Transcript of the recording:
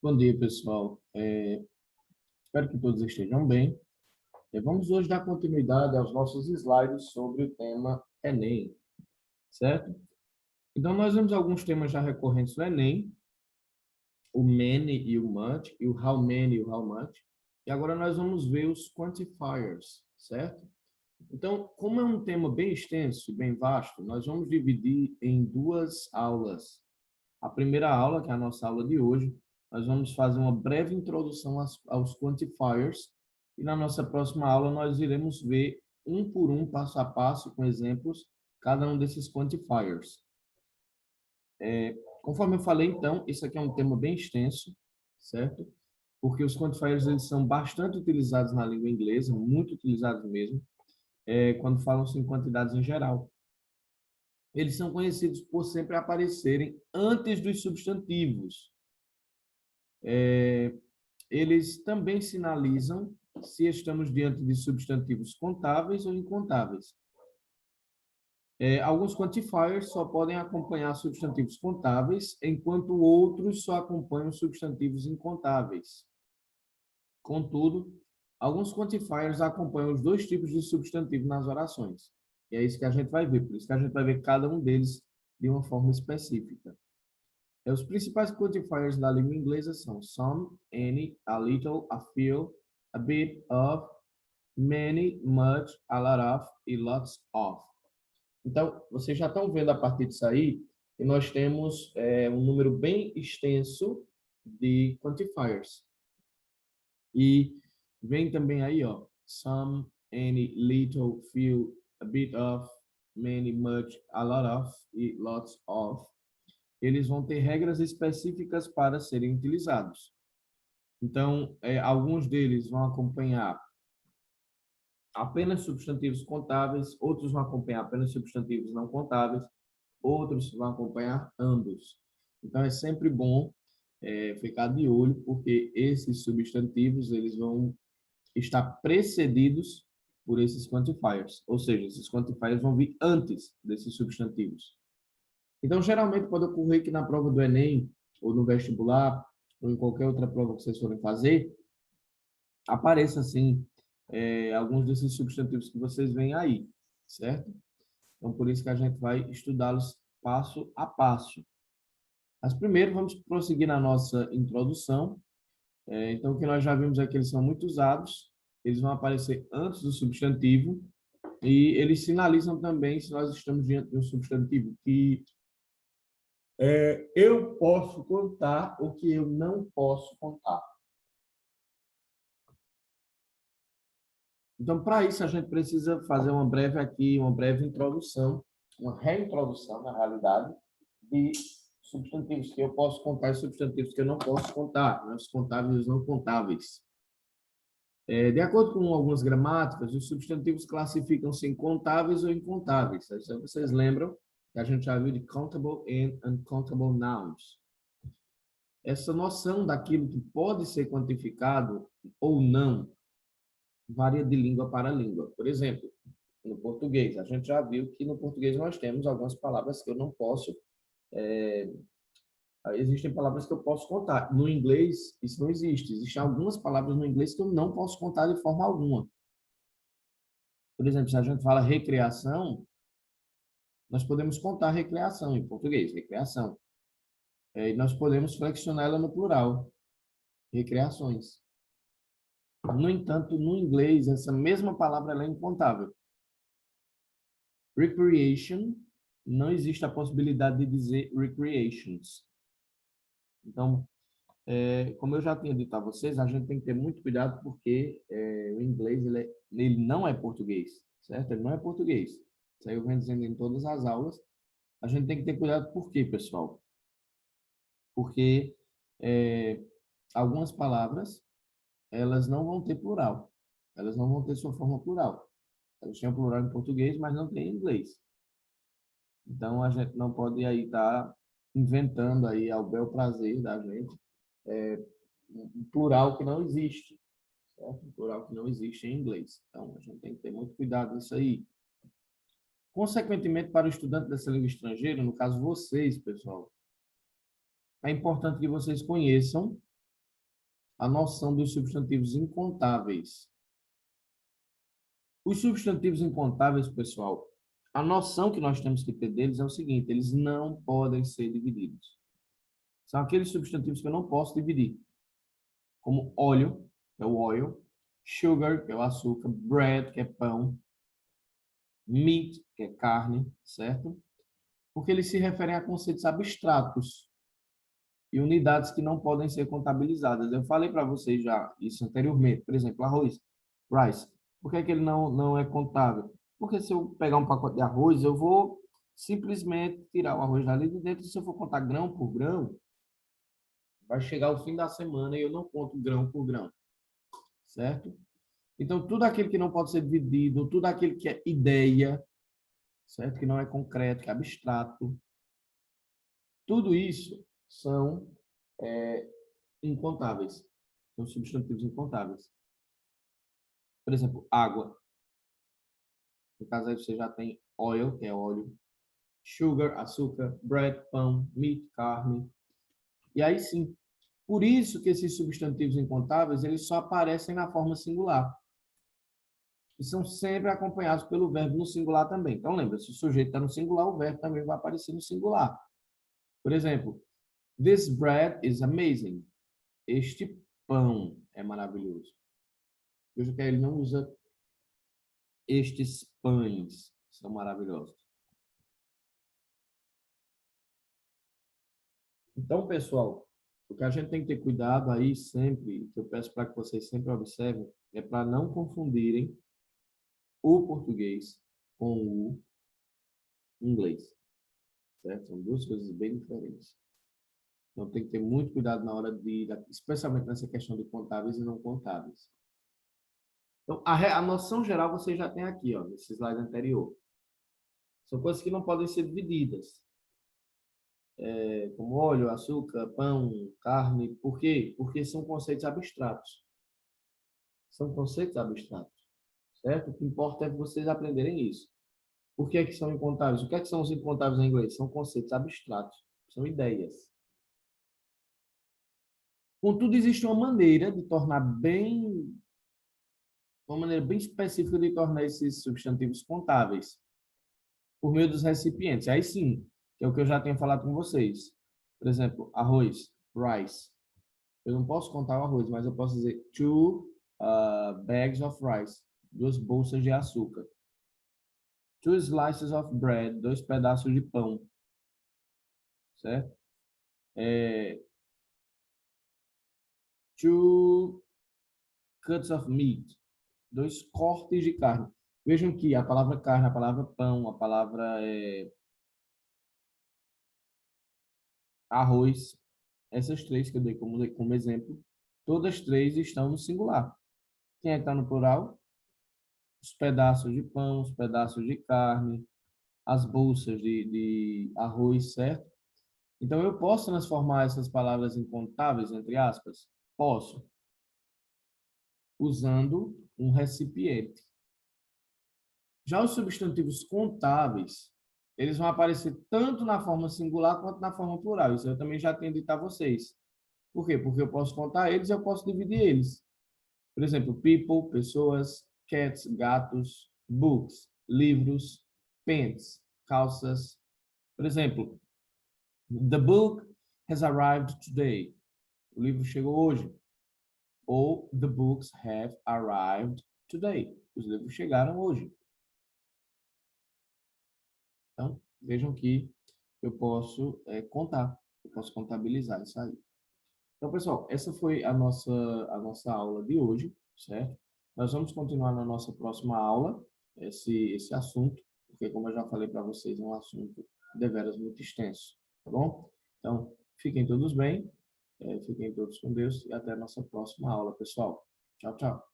Bom dia, pessoal. Espero que todos estejam bem. Vamos hoje dar continuidade aos nossos slides sobre o tema Enem, certo? Então, nós vemos alguns temas já recorrentes no Enem, o many e o much, e o how many e o how much. E agora nós vamos ver os quantifiers, certo? Então, como é um tema bem extenso e bem vasto, nós vamos dividir em duas aulas. A primeira aula, que é a nossa aula de hoje, nós vamos fazer uma breve introdução aos quantifiers e na nossa próxima aula nós iremos ver um por um, passo a passo, com exemplos, cada um desses quantifiers. Conforme eu falei, então, isso aqui é um tema bem extenso, certo? Porque os quantifiers eles são bastante utilizados na língua inglesa, muito utilizados mesmo, quando falam-se em quantidades em geral. Eles são conhecidos por sempre aparecerem antes dos substantivos. Eles também sinalizam se estamos diante de substantivos contáveis ou incontáveis. Alguns quantifiers só podem acompanhar substantivos contáveis, enquanto outros só acompanham substantivos incontáveis. Contudo, alguns quantifiers acompanham os dois tipos de substantivo nas orações. E é isso que a gente vai ver, por isso que a gente vai ver cada um deles de uma forma específica. Os principais quantifiers da língua inglesa são some, any, a little, a few, a bit of, many, much, a lot of e lots of. Então, vocês já estão vendo a partir disso aí que nós temos um número bem extenso de quantifiers. E vem também aí, ó, some, any, little, few, a bit of, many, much, a lot of e lots of. Eles vão ter regras específicas para serem utilizados. Então, alguns deles vão acompanhar apenas substantivos contáveis, outros vão acompanhar apenas substantivos não contáveis, outros vão acompanhar ambos. Então, é sempre bom ficar de olho, porque esses substantivos eles vão estar precedidos por esses quantifiers, ou seja, esses quantifiers vão vir antes desses substantivos. Então, geralmente, pode ocorrer que na prova do Enem, ou no vestibular, ou em qualquer outra prova que vocês forem fazer, apareça, assim, alguns desses substantivos que vocês veem aí, certo? Então, por isso que a gente vai estudá-los passo a passo. Mas primeiro, vamos prosseguir na nossa introdução. Então, o que nós já vimos é que eles são muito usados, eles vão aparecer antes do substantivo, e eles sinalizam também se nós estamos diante de um substantivo que eu posso contar o que eu não posso contar. Então, para isso, a gente precisa fazer uma breve introdução, uma reintrodução, na realidade, de substantivos que eu posso contar e substantivos que eu não posso contar, os contáveis e os não contáveis. De acordo com algumas gramáticas, os substantivos classificam-se em contáveis ou incontáveis. Então, vocês lembram que a gente já viu de countable and uncountable nouns. Essa noção daquilo que pode ser quantificado ou não varia de língua para língua. Por exemplo, no português, a gente já viu que no português nós temos algumas palavras que eu não posso... existem palavras que eu posso contar. No inglês, isso não existe. Existem algumas palavras no inglês que eu não posso contar de forma alguma. Por exemplo, se a gente fala recreação, nós podemos contar recreação em português, recreação. E nós podemos flexionar ela no plural, recreações. No entanto, no inglês, essa mesma palavra ela é incontável. Recreation, não existe a possibilidade de dizer recreations. Então, como eu já tinha dito a vocês, a gente tem que ter muito cuidado porque o inglês ele não é português, certo? Ele não é português. Isso aí eu venho dizendo em todas as aulas. A gente tem que ter cuidado por quê, pessoal? Porque algumas palavras elas não vão ter plural. Elas não vão ter sua forma plural. Elas têm plural em português, mas não tem em inglês. Então, a gente não pode aí estar inventando aí ao bel prazer da gente um plural que não existe. Certo? Um plural que não existe em inglês. Então, a gente tem que ter muito cuidado nisso aí. Consequentemente, para o estudante dessa língua estrangeira, no caso vocês, pessoal, é importante que vocês conheçam a noção dos substantivos incontáveis. Os substantivos incontáveis, pessoal, a noção que nós temos que ter deles é o seguinte: eles não podem ser divididos. São aqueles substantivos que eu não posso dividir, como óleo, que é o oil, sugar, que é o açúcar, bread, que é pão, meat, que é carne, certo? Porque eles se referem a conceitos abstratos e unidades que não podem ser contabilizadas. Eu falei para vocês já isso anteriormente. Por exemplo, arroz, rice. Por que ele não é contável? Porque se eu pegar um pacote de arroz, eu vou simplesmente tirar o arroz dali de dentro. Se eu for contar grão por grão, vai chegar o fim da semana e eu não conto grão por grão, certo? Então, tudo aquilo que não pode ser dividido, tudo aquilo que é ideia, certo? Que não é concreto, que é abstrato, tudo isso são incontáveis, são substantivos incontáveis. Por exemplo, água. No caso aí você já tem oil, que é óleo, sugar, açúcar, bread, pão, meat, carne. E aí sim, por isso que esses substantivos incontáveis, eles só aparecem na forma singular. E são sempre acompanhados pelo verbo no singular também. Então lembra, se o sujeito está no singular, o verbo também vai aparecer no singular. Por exemplo, this bread is amazing. Este pão é maravilhoso. Veja que ele não usa estes pães, são maravilhosos. Então, pessoal, o que a gente tem que ter cuidado aí sempre, que eu peço para que vocês sempre observem, é para não confundirem o português com o inglês, certo? São duas coisas bem diferentes. Então, tem que ter muito cuidado na hora de, especialmente nessa questão de contáveis e não contáveis. Então, a noção geral você já tem aqui, ó, nesse slide anterior. São coisas que não podem ser divididas, como óleo, açúcar, pão, carne. Por quê? Porque são conceitos abstratos. São conceitos abstratos, certo? O que importa é vocês aprenderem isso. Por que é que são incontáveis? O que é que são os incontáveis em inglês? São conceitos abstratos, são ideias. Contudo, existe uma maneira de tornar uma maneira bem específica de tornar esses substantivos contáveis, por meio dos recipientes. Aí sim, que é o que eu já tenho falado com vocês. Por exemplo, arroz, rice. Eu não posso contar o arroz, mas eu posso dizer two bags of rice, 2 bolsas de açúcar. 2 slices of bread, 2 pedaços de pão. Certo? 2 cuts of meat, 2 cortes de carne. Vejam que a palavra carne, a palavra pão, a palavra arroz, essas três que eu dei como exemplo, todas três estão no singular. Quem é que está no plural? Os pedaços de pão, os pedaços de carne, as bolsas de arroz, certo? Então, eu posso transformar essas palavras em contáveis, entre aspas? Posso, usando um recipiente. Já os substantivos contáveis, eles vão aparecer tanto na forma singular quanto na forma plural. Isso eu também já tenho dito a vocês. Por quê? Porque eu posso contar eles e eu posso dividir eles. Por exemplo, people, pessoas, cats, gatos, books, livros, pants, calças. Por exemplo, the book has arrived today. O livro chegou hoje. Ou the books have arrived today. Os livros chegaram hoje. Então, vejam que eu posso contar, eu posso contabilizar isso aí. Então, pessoal, essa foi a nossa aula de hoje, certo? Nós vamos continuar na nossa próxima aula esse assunto, porque, como eu já falei para vocês, é um assunto deveras muito extenso, tá bom? Então, fiquem todos bem, fiquem todos com Deus e até a nossa próxima aula, pessoal. Tchau, tchau.